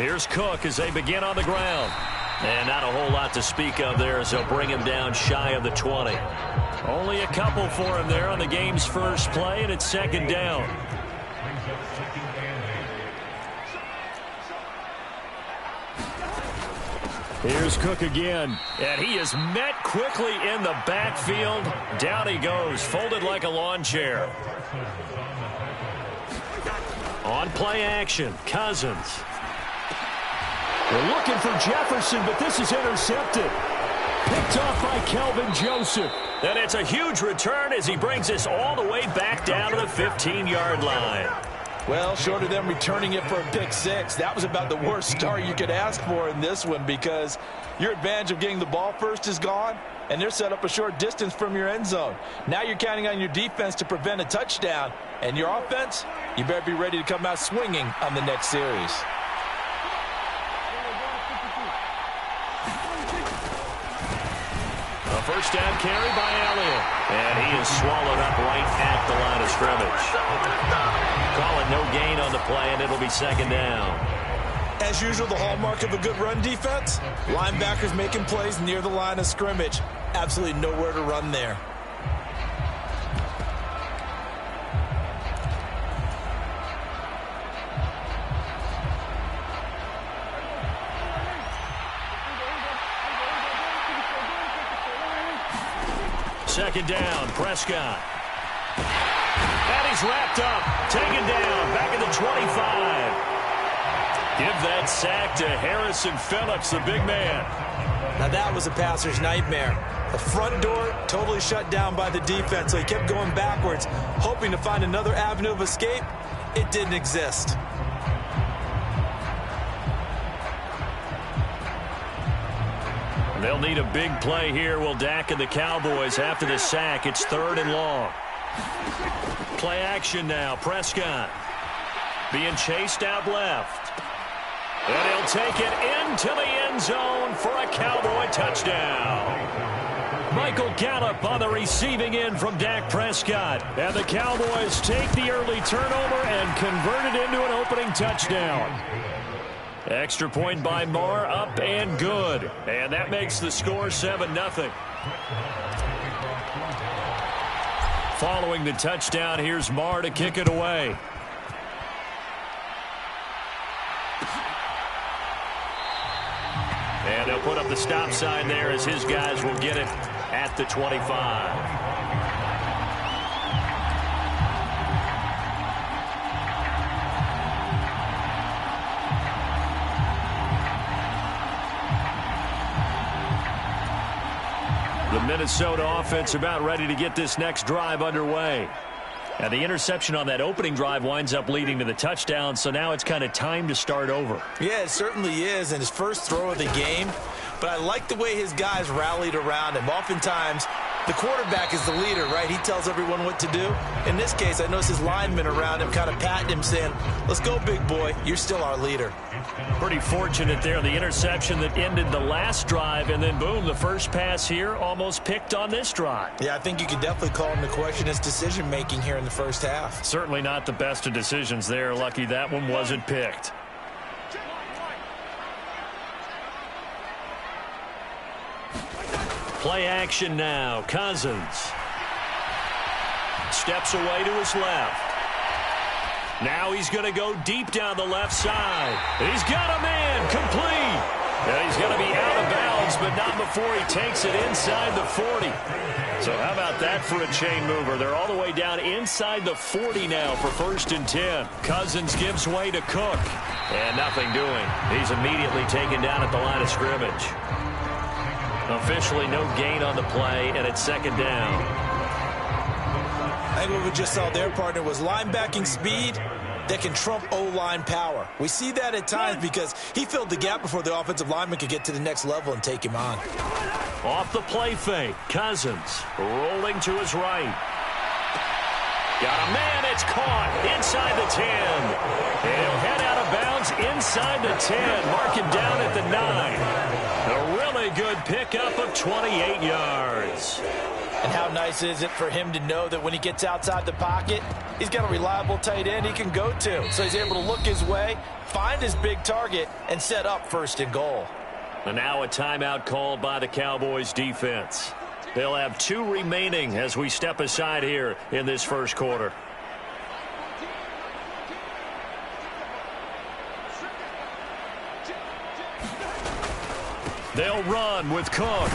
Here's Cook as they begin on the ground. And not a whole lot to speak of there as they'll bring him down shy of the 20. Only a couple for him there on the game's first play, and it's second down. Here's Cook again, and he is met quickly in the backfield. Down he goes, folded like a lawn chair. On play action, Cousins. They're looking for Jefferson, but this is intercepted. Picked off by Kelvin Joseph. And it's a huge return as he brings us all the way back down to the 15-yard line. Well, short of them returning it for a pick six, that was about the worst start you could ask for in this one because your advantage of getting the ball first is gone, and they're set up a short distance from your end zone. Now you're counting on your defense to prevent a touchdown, and your offense, you better be ready to come out swinging on the next series. A first down carry by Elliott. And he is swallowed up right at the line of scrimmage. Call it no gain on the play, and it'll be second down. As usual, the hallmark of a good run defense, linebackers making plays near the line of scrimmage. Absolutely nowhere to run there. Second down, Prescott. And he's wrapped up, taken down, back at the 25. Give that sack to Harrison Phillips, the big man. Now that was a passer's nightmare. The front door totally shut down by the defense, so he kept going backwards, hoping to find another avenue of escape. It didn't exist. They'll need a big play here, will Dak and the Cowboys. After the sack, it's third and long. Play action now, Prescott. Being chased out left. And he'll take it into the end zone for a Cowboy touchdown. Michael Gallup on the receiving end from Dak Prescott. And the Cowboys take the early turnover and convert it into an opening touchdown. Extra point by Marr, up and good. And that makes the score 7-0. Following the touchdown, here's Marr to kick it away. And they'll put up the stop sign there as his guys will get it at the 25. The Minnesota offense about ready to get this next drive underway. And the interception on that opening drive winds up leading to the touchdown, so now it's kind of time to start over. Yeah, it certainly is, and his first throw of the game. But I like the way his guys rallied around him. Oftentimes, the quarterback is the leader, right? He tells everyone what to do. In this case, I noticed his linemen around him kind of patting him, saying, let's go, big boy. You're still our leader. Pretty fortunate there. The interception that ended the last drive, and then, boom, the first pass here almost picked on this drive. Yeah, I think you could definitely call him to question his decision-making here in the first half. Certainly not the best of decisions there. Lucky that one wasn't picked. Play action now. Cousins steps away to his left. Now he's going to go deep down the left side. He's got a man complete. And he's going to be out of bounds, but not before he takes it inside the 40. So how about that for a chain mover? They're all the way down inside the 40 now for 1st and 10. Cousins gives way to Cook. And nothing doing. He's immediately taken down at the line of scrimmage. Officially no gain on the play, and it's second down. I think what we just saw there, partner, was linebacking speed that can trump O-line power. We see that at times because he filled the gap before the offensive lineman could get to the next level and take him on. Off the play fake, Cousins rolling to his right. Got a man, it's caught inside the 10. And he'll head out of bounds inside the 10. Mark him down at the 9. A really good pickup of 28 yards. And how nice is it for him to know that when he gets outside the pocket, he's got a reliable tight end he can go to. So he's able to look his way, find his big target, and set up first and goal. And now a timeout called by the Cowboys defense. They'll have 2 remaining as we step aside here in this first quarter. They'll run with Cook.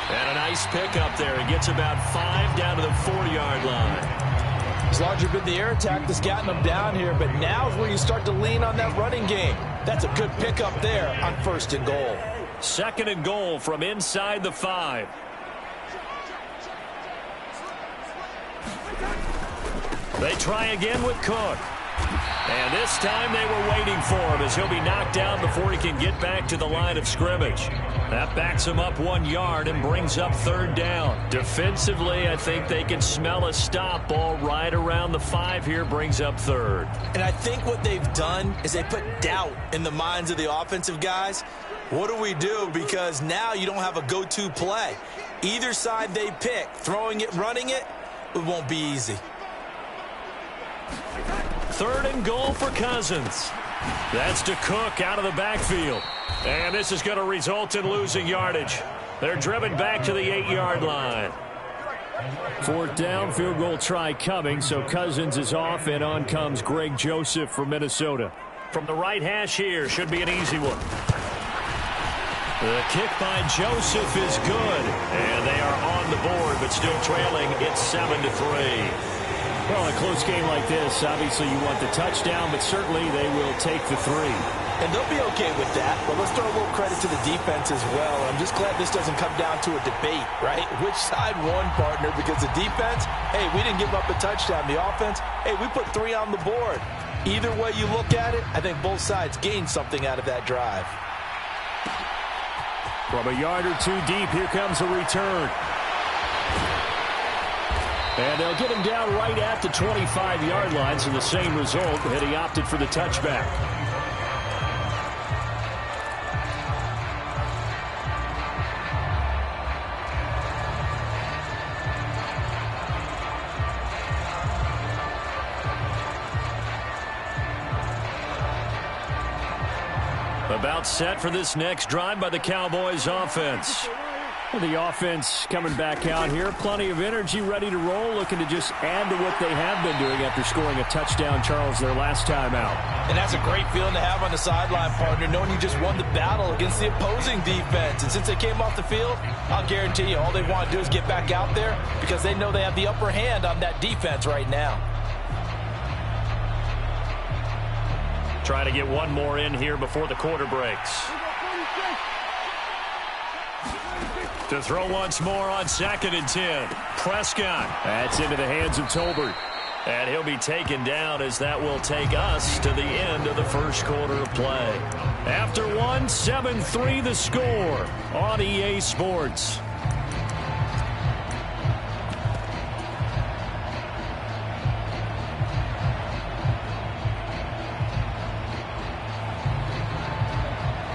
And a nice pickup there. He gets about 5 down to the 40-yard line. It's largely been the air attack that's gotten them down here, but now is where you start to lean on that running game. That's a good pickup there on first and goal. Second and goal from inside the 5. They try again with Cook. And this time they were waiting for him as he'll be knocked down before he can get back to the line of scrimmage. That backs him up 1 yard and brings up third down. Defensively, I think they can smell a stop ball right around the 5 here, brings up third. And I think what they've done is they put doubt in the minds of the offensive guys. What do we do? Because now you don't have a go-to play. Either side they pick, throwing it, running it, it won't be easy. Third and goal for Cousins. That's to Cook out of the backfield. And this is going to result in losing yardage. They're driven back to the 8-yard line. Fourth down, field goal try coming, so Cousins is off, and on comes Greg Joseph from Minnesota. From the right hash here, should be an easy one. The kick by Joseph is good, and they are on the board, but still trailing. It's 7-3. Well, a close game like this, obviously you want the touchdown, but certainly they will take the 3. And they'll be okay with that, but let's throw a little credit to the defense as well. I'm just glad this doesn't come down to a debate, right? Which side won, partner? Because the defense, hey, we didn't give up a touchdown. The offense, hey, we put 3 on the board. Either way you look at it, I think both sides gained something out of that drive. From a yard or 2 deep, here comes a return. And they'll get him down right at the 25-yard line, so the same result, and he opted for the touchback. About set for this next drive by the Cowboys offense. The offense coming back out here. Plenty of energy, ready to roll, looking to just add to what they have been doing after scoring a touchdown, Charles, their last time out. And that's a great feeling to have on the sideline, partner, knowing you just won the battle against the opposing defense. And since they came off the field, I'll guarantee you all they want to do is get back out there because they know they have the upper hand on that defense right now. Trying to get one more in here before the quarter breaks. To throw once more on 2nd and 10. Prescott. That's into the hands of Tolbert. And he'll be taken down as that will take us to the end of the first quarter of play. After 1, 7-3 the score on EA Sports.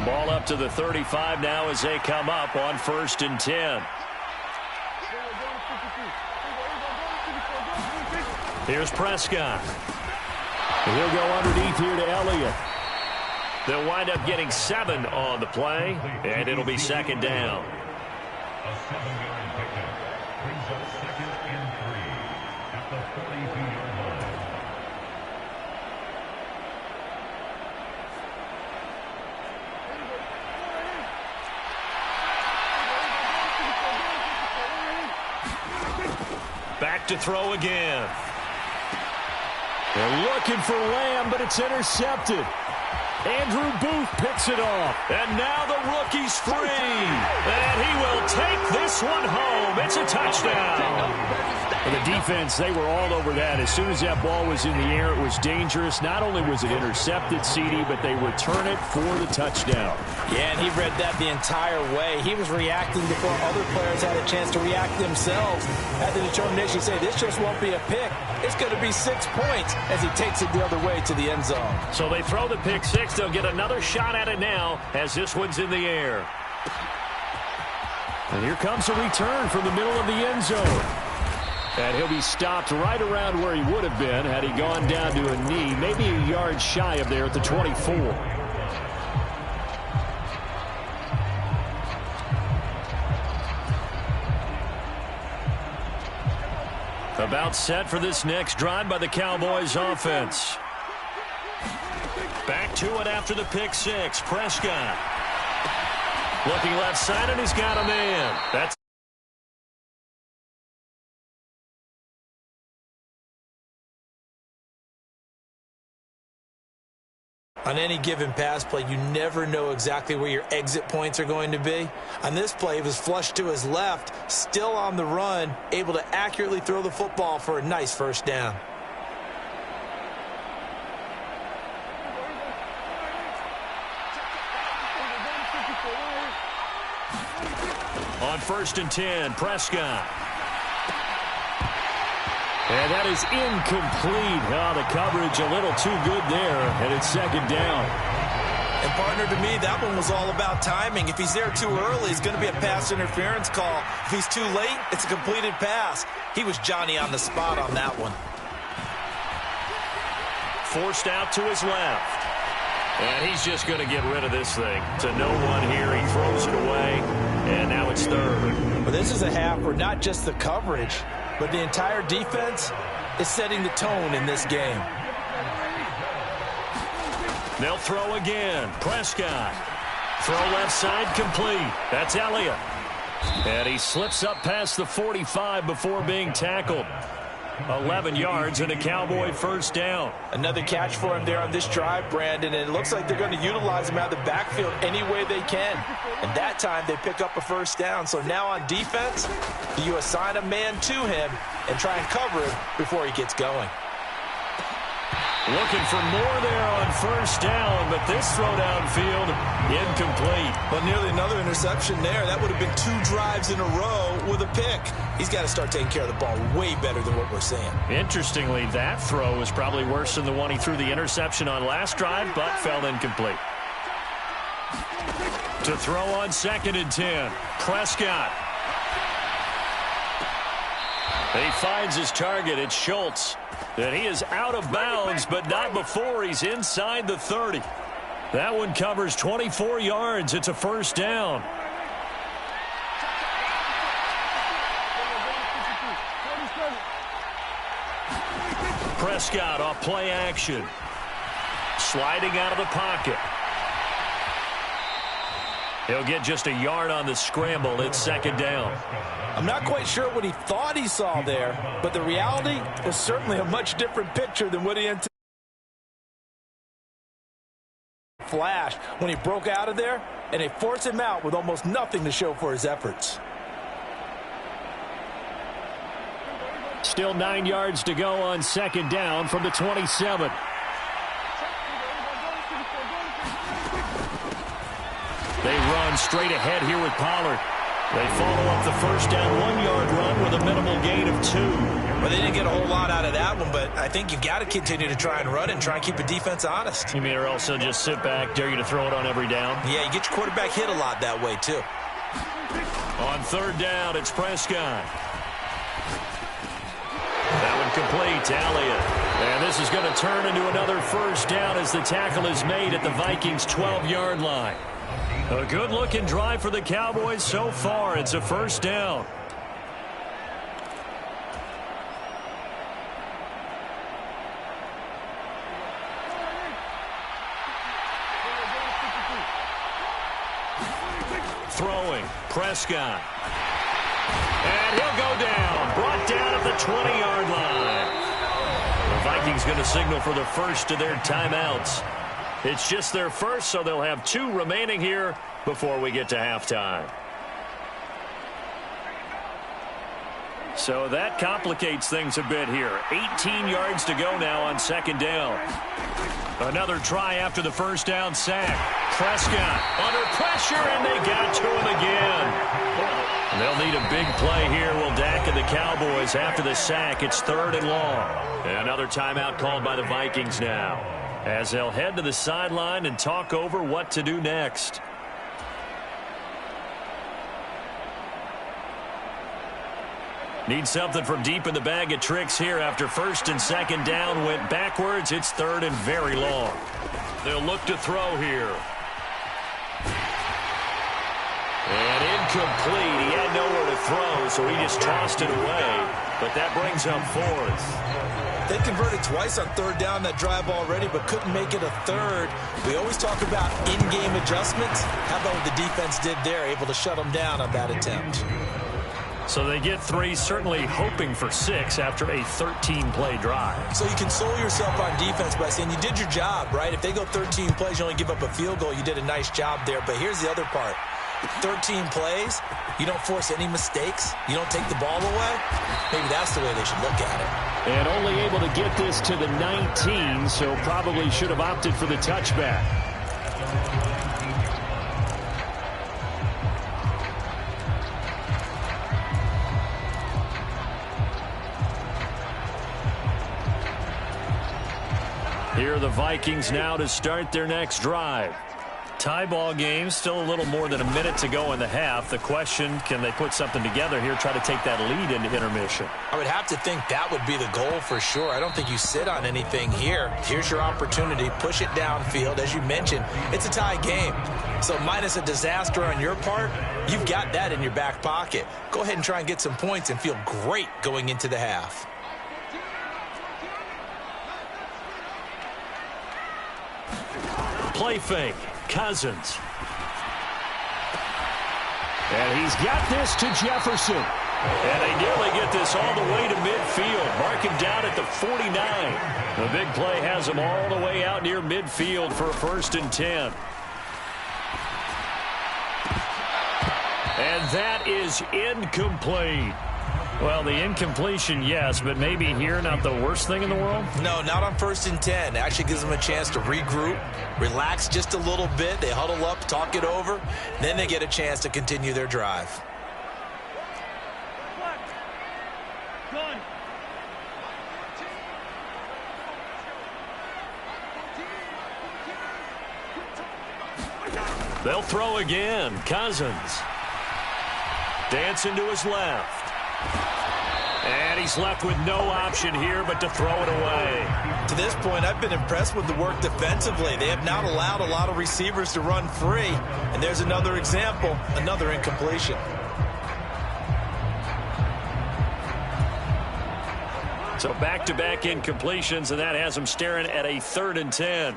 Ball up to the 35 now as they come up on 1st and 10. Here's Prescott. He'll go underneath here to Elliott. They'll wind up getting 7 on the play, and it'll be 2nd down. A 7-yard pickup brings up 2nd and 3 at the 42-yard line. Back to throw again. They're looking for Lamb, but it's intercepted. Andrew Booth picks it off. And now the rookie's free. And he will take this one home. It's a touchdown. And the defense, they were all over that. As soon as that ball was in the air, it was dangerous. Not only was it intercepted, CD, but they return it for the touchdown. Yeah, and he read that the entire way. He was reacting before other players had a chance to react themselves. Had the determination to say, this just won't be a pick. It's going to be 6 points as he takes it the other way to the end zone. So they throw the pick six. They'll get another shot at it now as this one's in the air. And here comes a return from the middle of the end zone. And he'll be stopped right around where he would have been had he gone down to a knee, maybe a yard shy of there at the 24. About set for this next drive by the Cowboys offense. Back to it after the pick six. Prescott. Looking left side, and he's got a man. That's on any given pass play, you never know exactly where your exit points are going to be. On this play, it was flushed to his left, still on the run, able to accurately throw the football for a nice first down. on 1st and 10, Prescott. And that is incomplete. Oh, the coverage a little too good there, and it's 2nd down. And, partner, to me, that one was all about timing. If he's there too early, it's going to be a pass interference call. If he's too late, it's a completed pass. He was Johnny on the spot on that one. Forced out to his left. And he's just going to get rid of this thing. To no one here. He throws it away, and now it's 3rd. Well, this is a half where not just the coverage, but the entire defense is setting the tone in this game. They'll throw again. Prescott. Throw left side complete. That's Elliott. And he slips up past the 45 before being tackled. 11 yards and a Cowboy 1st down. Another catch for him there on this drive, Brandon, and it looks like they're going to utilize him out of the backfield any way they can. And that time they pick up a 1st down. So now on defense, do you assign a man to him and try and cover him before he gets going? Looking for more there on 1st down, but this throw downfield incomplete. But nearly another interception there. That would have been 2 drives in a row with a pick. He's got to start taking care of the ball way better than what we're seeing. Interestingly, that throw was probably worse than the one he threw the interception on last drive, but fell incomplete. To throw on 2nd and 10, Prescott. He finds his target. It's Schultz. And he is out of bounds, but not before he's inside the 30. That one covers 24 yards. It's a 1st down. Prescott off play action. Sliding out of the pocket. He'll get just a yard on the scramble. It's 2nd down. I'm not quite sure what he thought he saw there, but the reality was certainly a much different picture than what he anticipated. Flash when he broke out of there, and they forced him out with almost nothing to show for his efforts. Still 9 yards to go on 2nd down from the 27. They run straight ahead here with Pollard. They follow up the 1st down 1-yard run with a minimal gain of 2. Well, they didn't get a whole lot out of that one, but I think you've got to continue to try and run and try and keep the defense honest. You mean or also just sit back, dare you to throw it on every down? Yeah, you get your quarterback hit a lot that way, too. On 3rd down, it's Prescott. That one complete to Elliott. And this is going to turn into another 1st down as the tackle is made at the Vikings' 12-yard line. A good-looking drive for the Cowboys so far. It's a 1st down. Throwing, Prescott. And he'll go down. Brought down at the 20-yard line. The Vikings going to signal for the first of their timeouts. It's just their first, so they'll have 2 remaining here before we get to halftime. So that complicates things a bit here. 18 yards to go now on 2nd down. Another try after the 1st down sack. Prescott under pressure, and they got to him again. They'll need a big play here. Will Dak and the Cowboys after the sack. It's 3rd and long. Another timeout called by the Vikings now, as they'll head to the sideline and talk over what to do next. Need something from deep in the bag of tricks here after first and second down went backwards. It's third and very long. They'll look to throw here. And incomplete. He had nowhere to throw, so he just tossed it away. But that brings up fourth. They converted twice on third down that drive already, but couldn't make it a third. We always talk about in-game adjustments. How about what the defense did there, able to shut them down on that attempt? So they get 3, certainly hoping for 6 after a 13-play drive. So you console yourself on defense by saying you did your job, right? If they go 13 plays, you only give up a field goal, you did a nice job there. But here's the other part. 13 plays, you don't force any mistakes, you don't take the ball away. Maybe that's the way they should look at it. And only able to get this to the 19, so probably should have opted for the touchback. Here are the Vikings now to start their next drive. Tie ball game, still a little more than a minute to go in the half. The question, can they put something together here, try to take that lead into intermission? I would have to think that would be the goal for sure. I don't think you sit on anything here. Here's your opportunity. Push it downfield. As you mentioned, it's a tie game. So minus a disaster on your part, you've got that in your back pocket. Go ahead and try and get some points and feel great going into the half. Play fake. Cousins. And he's got this to Jefferson. And they nearly get this all the way to midfield. Mark him down at the 49. The big play has him all the way out near midfield for a 1st and 10. And that is incomplete. Well, the incompletion, yes, but maybe here not the worst thing in the world? No, not on 1st and 10. It actually gives them a chance to regroup, relax just a little bit. They huddle up, talk it over. Then they get a chance to continue their drive. They'll throw again. Cousins. Dancing to his left. And he's left with no option here but to throw it away. To this point, I've been impressed with the work defensively. They have not allowed a lot of receivers to run free. And there's another example, another incompletion. So back-to-back incompletions, and that has him staring at a 3rd and 10.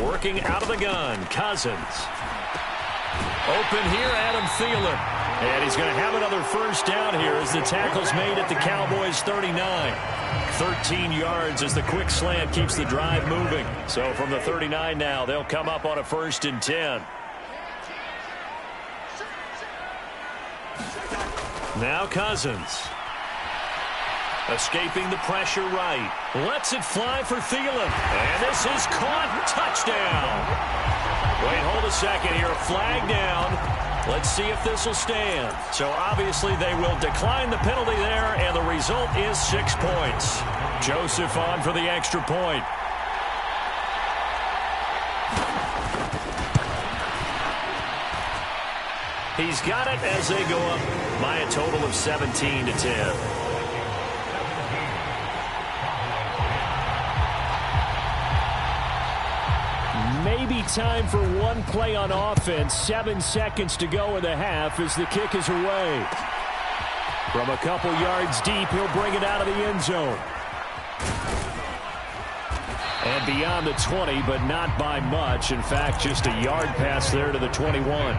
Working out of the gun, Cousins. Open here, Adam Thielen. And he's going to have another 1st down here as the tackle's made at the Cowboys' 39. 13 yards as the quick slant keeps the drive moving. So from the 39 now, they'll come up on a 1st and 10. Now Cousins. Escaping the pressure right. Lets it fly for Thielen. And this is caught. Touchdown. Wait, hold a second here. Flag down. Let's see if this will stand. So obviously they will decline the penalty there, and the result is 6 points. Joseph on for the extra point. He's got it as they go up by a total of 17-10. Maybe time for one play on offense. 7 seconds to go in the half as the kick is away. From a couple yards deep, he'll bring it out of the end zone. And beyond the 20, but not by much. In fact, just a yard pass there to the 21.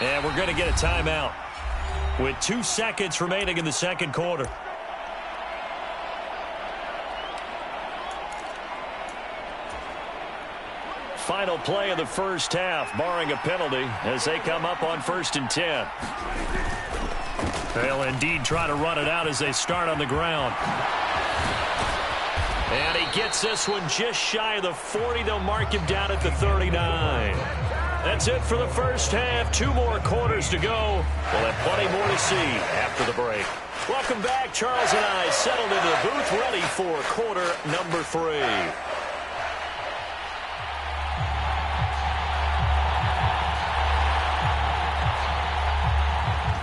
And we're going to get a timeout with 2 seconds remaining in the second quarter. Final play of the first half, barring a penalty, as they come up on 1st and 10. They'll indeed try to run it out as they start on the ground. And he gets this one just shy of the 40. They'll mark him down at the 39. That's it for the first half. 2 more quarters to go. We'll have plenty more to see after the break. Welcome back. Charles and I settled into the booth ready for quarter number 3.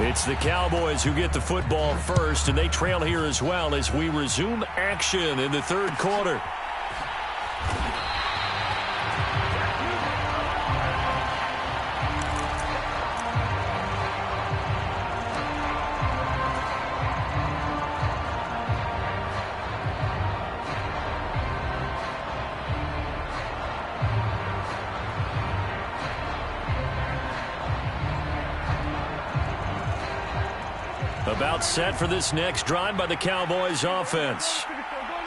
It's the Cowboys who get the football first, and they trail here as well as we resume action in the third quarter. About set for this next drive by the Cowboys offense.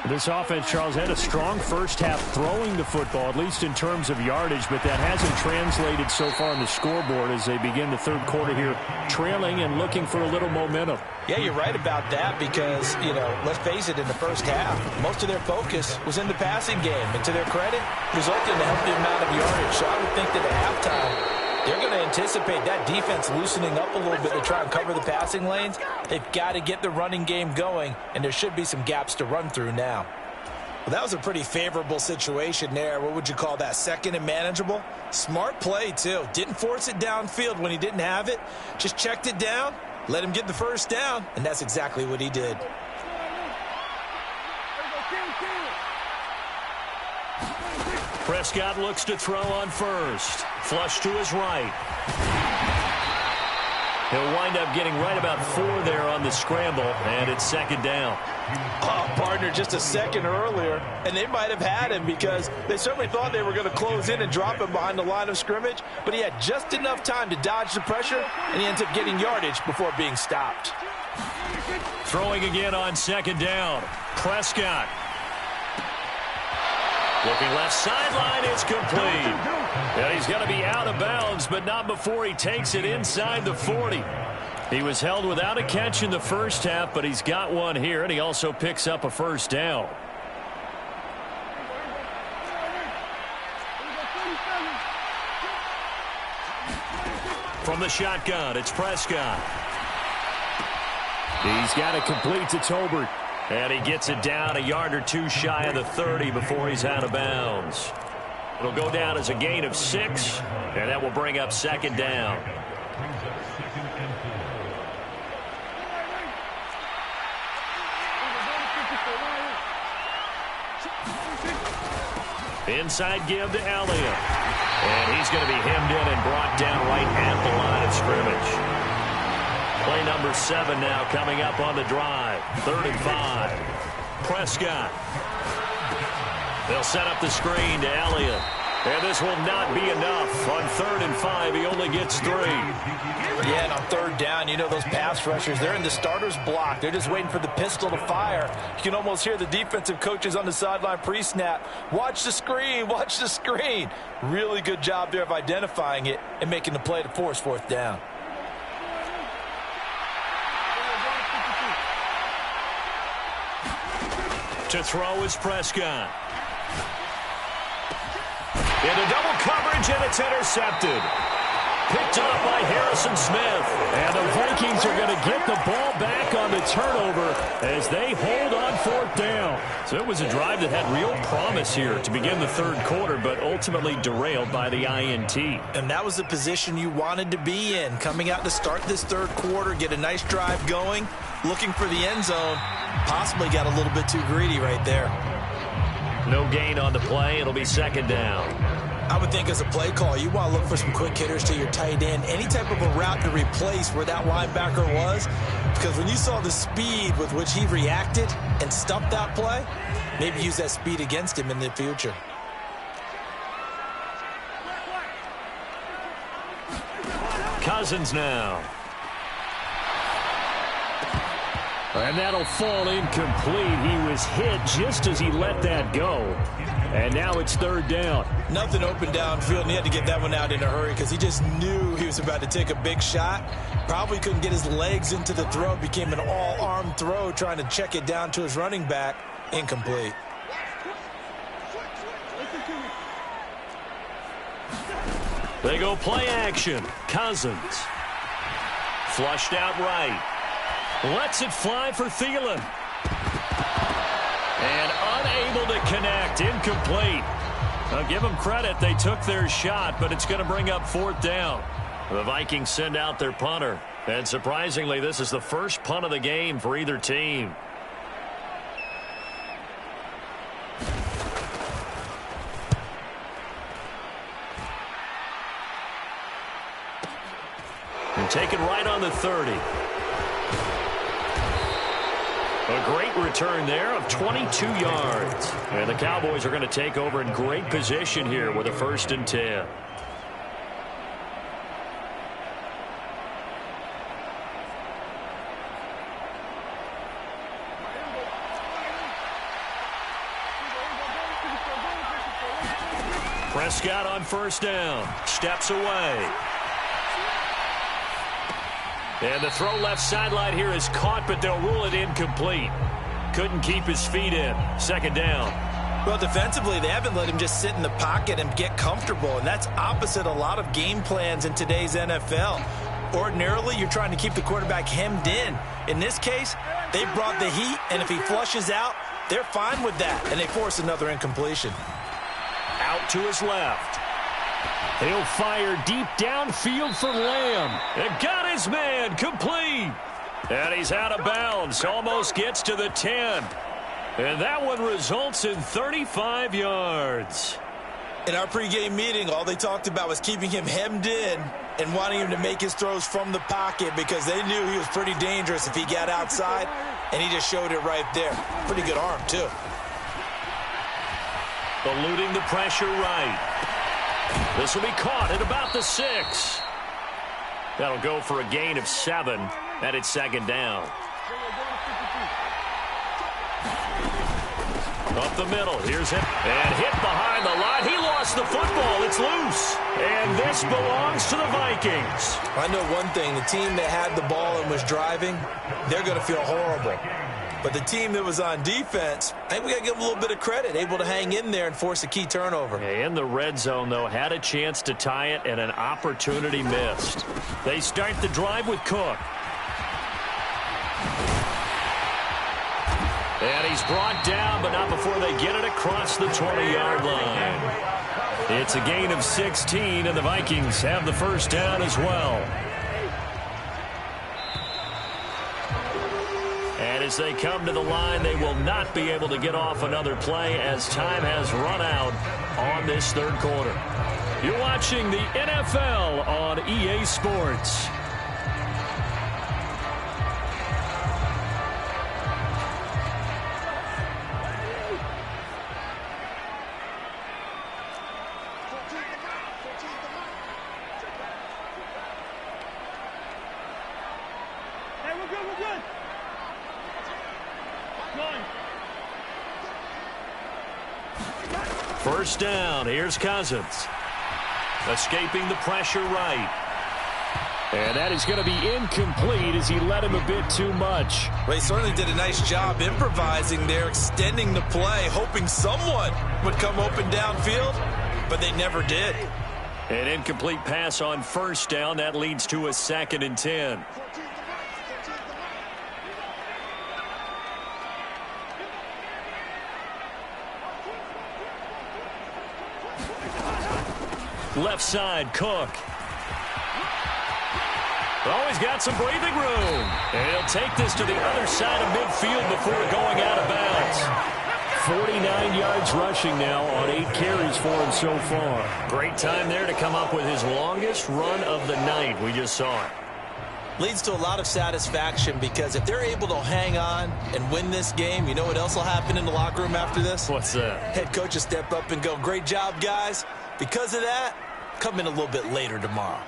This offense, Charles, had a strong first half throwing the football, at least in terms of yardage, but that hasn't translated so far on the scoreboard as they begin the third quarter here, trailing and looking for a little momentum. Yeah, you're right about that because, let's face it, in the first half, most of their focus was in the passing game. And to their credit, resulted in a healthy amount of yardage. So I would think that at halftime, they're going to anticipate that defense loosening up a little bit to try and cover the passing lanes. They've got to get the running game going, and there should be some gaps to run through now. Well, that was a pretty favorable situation there. What would you call that? Second and manageable? Smart play, too. Didn't force it downfield when he didn't have it. Just checked it down, let him get the first down, and that's exactly what he did. Prescott looks to throw on first. Flush to his right. He'll wind up getting right about 4 there on the scramble, and it's second down. Oh, partner, just a second earlier, and they might have had him because they certainly thought they were going to close in and drop him behind the line of scrimmage, but he had just enough time to dodge the pressure, and he ends up getting yardage before being stopped. Throwing again on second down. Prescott. Looking left sideline, it's complete. And he's going to be out of bounds, but not before he takes it inside the 40. He was held without a catch in the first half, but he's got one here, and he also picks up a first down. From the shotgun, it's Prescott. He's got it complete to Tolbert. And he gets it down a yard or 2 shy of the 30 before he's out of bounds. It'll go down as a gain of 6, and that will bring up second down. Inside give to Elliott. And he's going to be hemmed in and brought down right at the line of scrimmage. Play number 7 now coming up on the drive. 3rd and 5. Prescott. They'll set up the screen to Elliott. And this will not be enough. On 3rd and 5, he only gets 3. Yeah, and on 3rd down, those pass rushers, they're in the starter's block. They're just waiting for the pistol to fire. You can almost hear the defensive coaches on the sideline pre-snap. Watch the screen, watch the screen. Really good job there of identifying it and making the play to force 4th down. To throw is Prescott. Into double coverage, and it's intercepted. Picked up by Harrison Smith. And the Vikings are going to get the ball back on the turnover as they hold on 4th down. So it was a drive that had real promise here to begin the third quarter, but ultimately derailed by the INT. And that was the position you wanted to be in. Coming out to start this third quarter, get a nice drive going, looking for the end zone. Possibly got a little bit too greedy right there. No gain on the play. It'll be second down. I would think as a play call, you want to look for some quick hitters to your tight end. Any type of a route to replace where that linebacker was. Because when you saw the speed with which he reacted and stuffed that play, maybe use that speed against him in the future. Cousins now. And that'll fall incomplete. He was hit just as he let that go. And now it's 3rd down. Nothing open downfield, and he had to get that one out in a hurry because he just knew he was about to take a big shot. Probably couldn't get his legs into the throw. Became an all-arm throw trying to check it down to his running back. Incomplete. They go play action. Cousins. Flushed out right. Lets it fly for Thielen. And unable to connect. Incomplete. I'll give them credit. They took their shot, but it's going to bring up 4th down. The Vikings send out their punter. And surprisingly, this is the first punt of the game for either team. And taken right on the 30. A great return there of 22 yards. And the Cowboys are going to take over in great position here with a 1st and 10. Prescott on 1st down. Steps away. And the throw left sideline here is caught, but they'll rule it incomplete. Couldn't keep his feet in. 2nd down. Well, defensively, they haven't let him just sit in the pocket and get comfortable, and that's opposite a lot of game plans in today's NFL. Ordinarily, you're trying to keep the quarterback hemmed in. In this case, they brought the heat, and if he flushes out, they're fine with that, and they force another incompletion. Out to his left. He'll fire deep downfield for Lamb. And got his man complete. And he's out of bounds. Almost gets to the 10. And that one results in 35 yards. In our pregame meeting, all they talked about was keeping him hemmed in and wanting him to make his throws from the pocket because they knew he was pretty dangerous if he got outside, and he just showed it right there. Pretty good arm, too. Eluding the pressure right. This will be caught at about the 6. That'll go for a gain of 7, and it's 2nd down. Up the middle, here's him, and hit behind the line. He lost the football, it's loose. And this belongs to the Vikings. I know one thing, the team that had the ball and was driving, they're going to feel horrible. But the team that was on defense, I think we got to give them a little bit of credit, able to hang in there and force a key turnover. In the red zone, though, had a chance to tie it and an opportunity missed. They start the drive with Cook. And he's brought down, but not before they get it across the 20-yard line. It's a gain of 16, and the Vikings have the 1st down as well. And as they come to the line, they will not be able to get off another play as time has run out on this 3rd quarter. You're watching the NFL on EA Sports. First down, here's Cousins. Escaping the pressure right. And that is going to be incomplete as he led him a bit too much. Well, he certainly did a nice job improvising there, extending the play, hoping someone would come open downfield, but they never did. An incomplete pass on 1st down. That leads to a 2nd and 10. Left side, Cook. Oh, he's got some breathing room. And he'll take this to the other side of midfield before going out of bounds. 49 yards rushing now on 8 carries for him so far. Great time there to come up with his longest run of the night. We just saw it. Leads to a lot of satisfaction because if they're able to hang on and win this game, you know what else will happen in the locker room after this? What's that? Head coach will step up and go, great job, guys. Because of that, come in a little bit later tomorrow.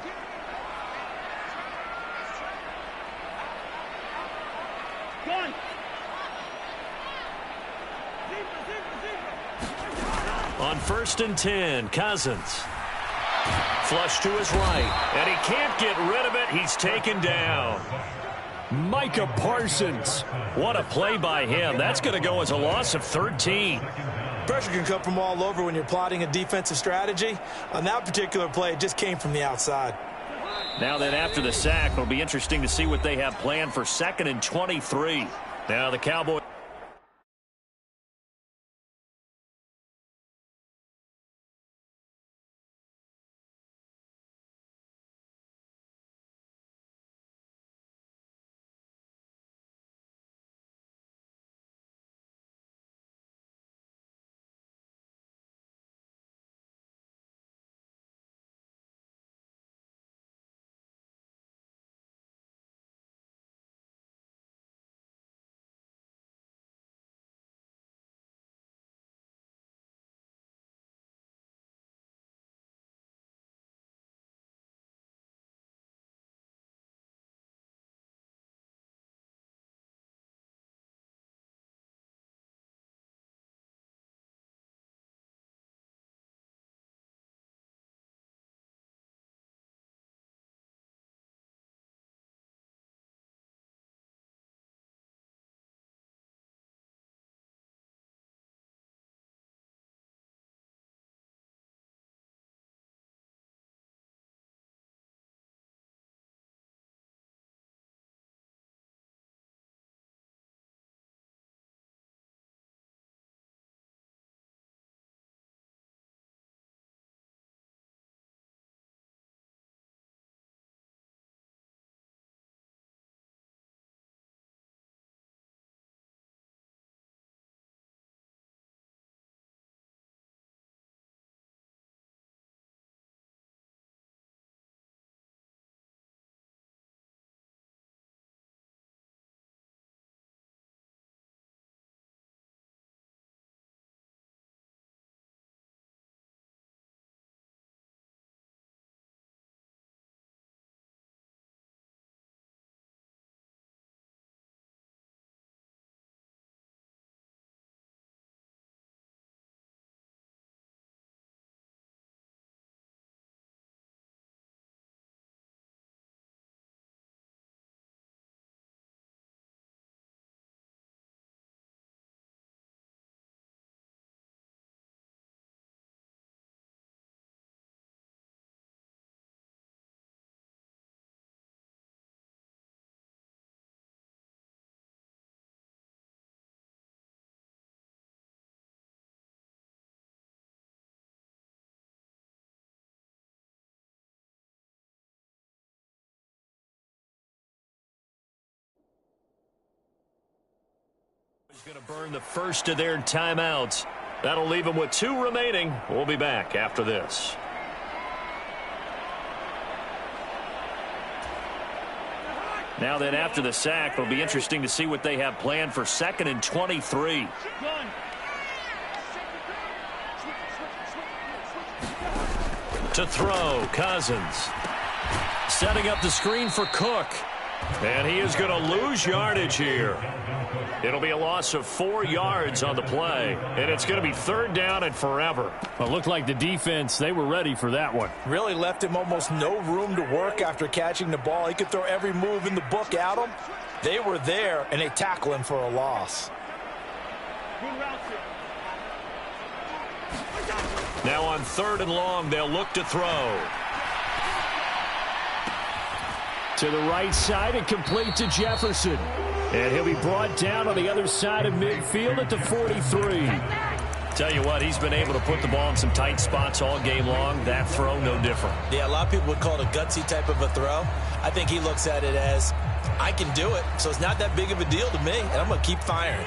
On 1st and 10, Cousins. Flush to his right, and he can't get rid of it. He's taken down. Micah Parsons. What a play by him. That's going to go as a loss of 13. Pressure can come from all over when you're plotting a defensive strategy. On that particular play, it just came from the outside. Now then, after the sack, it'll be interesting to see what they have planned for 2nd and 23. Now the Cowboys. He's going to burn the first of their timeouts. That'll leave them with 2 remaining. We'll be back after this. Now then, after the sack, it'll be interesting to see what they have planned for 2nd and 23. To throw, Cousins. Setting up the screen for Cook. And he is going to lose yardage here. It'll be a loss of 4 yards on the play. And it's going to be 3rd down and forever. Well, it looked like the defense, they were ready for that one. Really left him almost no room to work after catching the ball. He could throw every move in the book at him. They were there, and they tackle him for a loss. Now on 3rd and long, they'll look to throw. To the right side and complete to Jefferson. And he'll be brought down on the other side of midfield at the 43. Tell you what, he's been able to put the ball in some tight spots all game long. That throw, no different. Yeah, a lot of people would call it a gutsy type of a throw. I think he looks at it as, I can do it, so it's not that big of a deal to me, and I'm going to keep firing.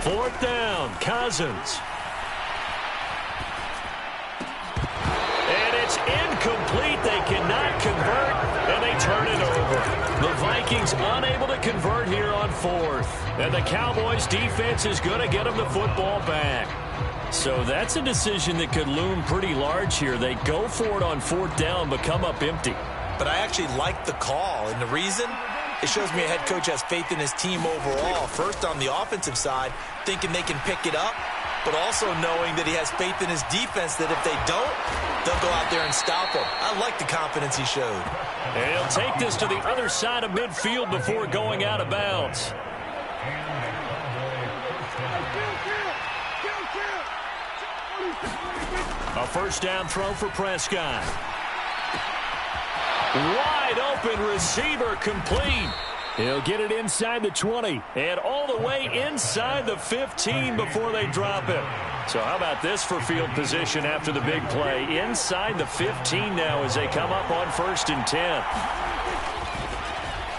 Fourth down, Cousins. And it's incomplete. They cannot convert, and they turn it over. The Vikings unable to convert here on 4th. And the Cowboys defense is going to get them the football back. So that's a decision that could loom pretty large here. They go for it on 4th down, but come up empty. But I actually like the call, and the reason? It shows me a head coach has faith in his team overall. First, on the offensive side, thinking they can pick it up, but also knowing that he has faith in his defense that if they don't, they'll go out there and stop him. I like the confidence he showed. And he'll take this to the other side of midfield before going out of bounds. A first down throw for Prescott. Wide open receiver, complete. He'll get it inside the 20. And all the way inside the 15 before they drop it. So how about this for field position after the big play? Inside the 15 now as they come up on 1st and 10.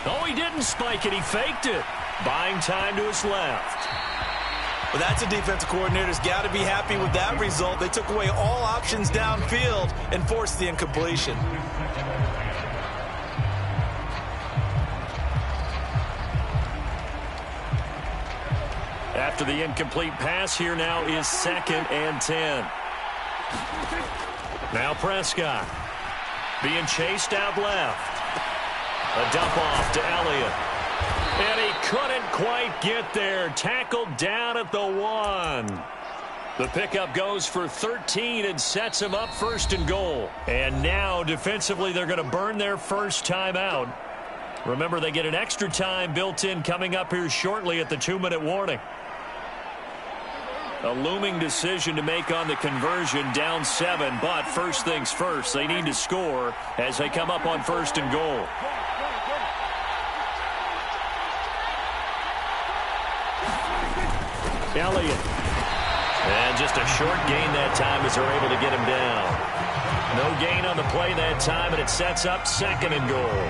Oh, he didn't spike it. He faked it. Buying time to his left. Well, that's a defensive coordinator's got to be happy with that result. They took away all options downfield and forced the incompletion. After the incomplete pass, here now is 2nd and 10. Now Prescott being chased out left. A dump off to Elliott. And he couldn't quite get there. Tackled down at the 1. The pickup goes for 13 and sets him up 1st and goal. And now defensively they're going to burn their first timeout. Remember, they get an extra time built in coming up here shortly at the 2-minute warning. A looming decision to make on the conversion, down 7, but first things first, they need to score as they come up on 1st and goal. Elliott. And just a short gain that time as they're able to get him down. No gain on the play that time, and it sets up 2nd and goal.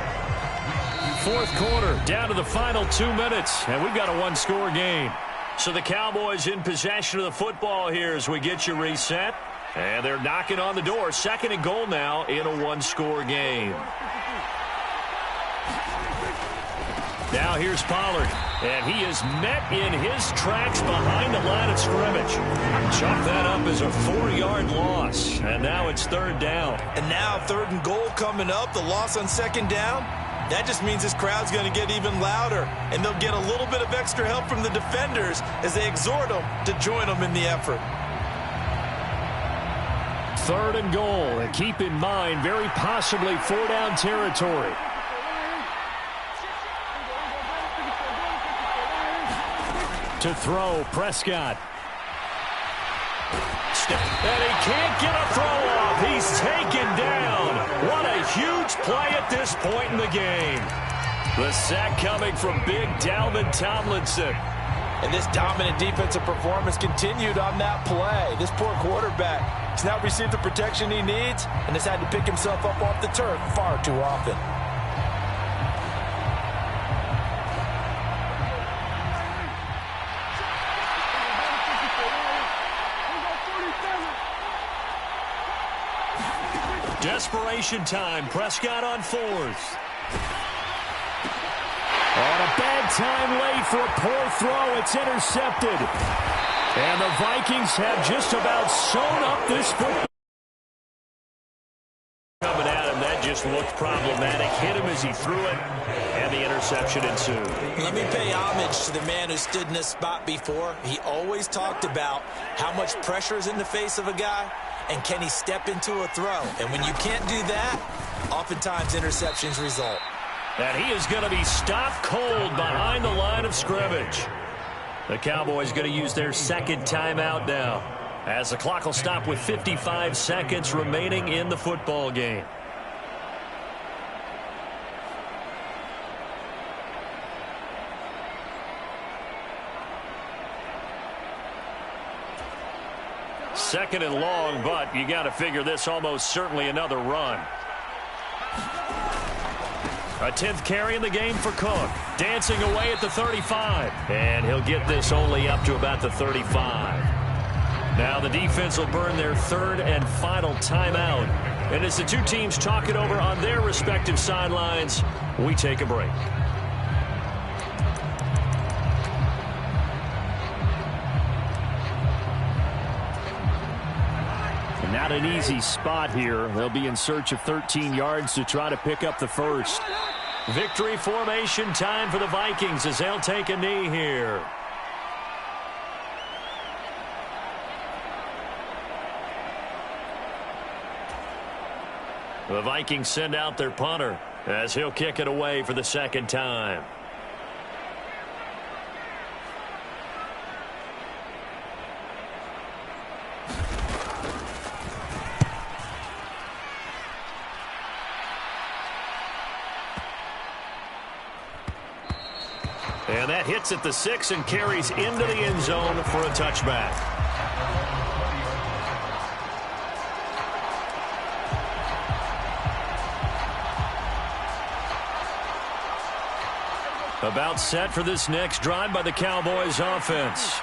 4th quarter, down to the final 2 minutes, and we've got a one-score game. So the Cowboys in possession of the football here as we get you reset. And they're knocking on the door. 2nd and goal now in a one-score game. Now here's Pollard. And he is met in his tracks behind the line of scrimmage. Chalk that up as a 4-yard loss. And now it's 3rd down. And now 3rd and goal coming up. The loss on 2nd down. That just means this crowd's going to get even louder, and they'll get a little bit of extra help from the defenders as they exhort them to join them in the effort. 3rd and goal, and keep in mind, very possibly 4-down territory. To throw, Prescott. And he can't get a throw off. He's taken down. What a huge play at this point in the game. The sack coming from big Dalvin Tomlinson. And this dominant defensive performance continued on that play. This poor quarterback has not received the protection he needs and has had to pick himself up off the turf far too often. Desperation time. Prescott on 4th. On a bad time late for a poor throw. It's intercepted. And the Vikings have just about sewn up this football. Coming at him, that just looked problematic. Hit him as he threw it, and the interception ensued. Let me pay homage to the man who stood in this spot before. He always talked about how much pressure is in the face of a guy, and can he step into a throw? And when you can't do that, oftentimes interceptions result. And he is going to be stopped cold behind the line of scrimmage. The Cowboys going to use their 2nd timeout now, as the clock will stop with 55 seconds remaining in the football game. Second and long, but you got to figure this almost certainly another run. A 10th carry in the game for Cook. Dancing away at the 35. And he'll get this only up to about the 35. Now the defense will burn their 3rd and final timeout. And as the two teams talk it over on their respective sidelines, we take a break. Not an easy spot here. They'll be in search of 13 yards to try to pick up the first. Victory formation time for the Vikings as they'll take a knee here. The Vikings send out their punter as he'll kick it away for the second time. And that hits at the 6 and carries into the end zone for a touchback. About set for this next drive by the Cowboys offense.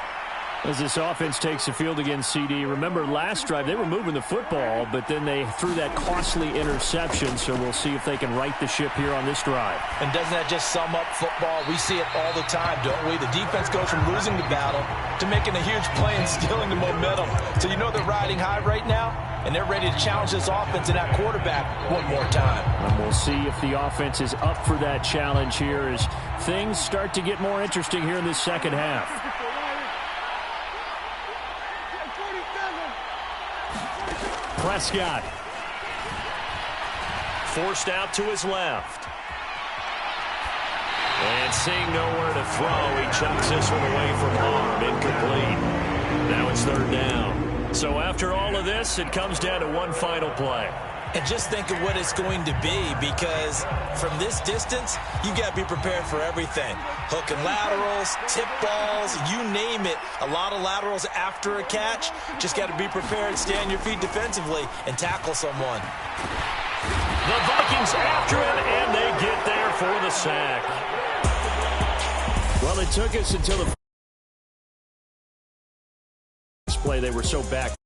As this offense takes the field against CD, remember last drive they were moving the football, but then they threw that costly interception, so we'll see if they can right the ship here on this drive. And doesn't that just sum up football? We see it all the time, don't we? The defense goes from losing the battle to making a huge play and stealing the momentum. So you know they're riding high right now, and they're ready to challenge this offense and that quarterback one more time. And we'll see if the offense is up for that challenge here as things start to get more interesting here in this second half. Prescott. Forced out to his left. And seeing nowhere to throw, he chucks this one away from harm. Incomplete. Now it's third down. So after all of this, it comes down to one final play. And just think of what it's going to be, because from this distance, you got to be prepared for everything. Hook and laterals, tip balls, you name it. A lot of laterals after a catch. Just got to be prepared, stay on your feet defensively, and tackle someone. The Vikings after him, and they get there for the sack. Well, it took us until the play. They were so back.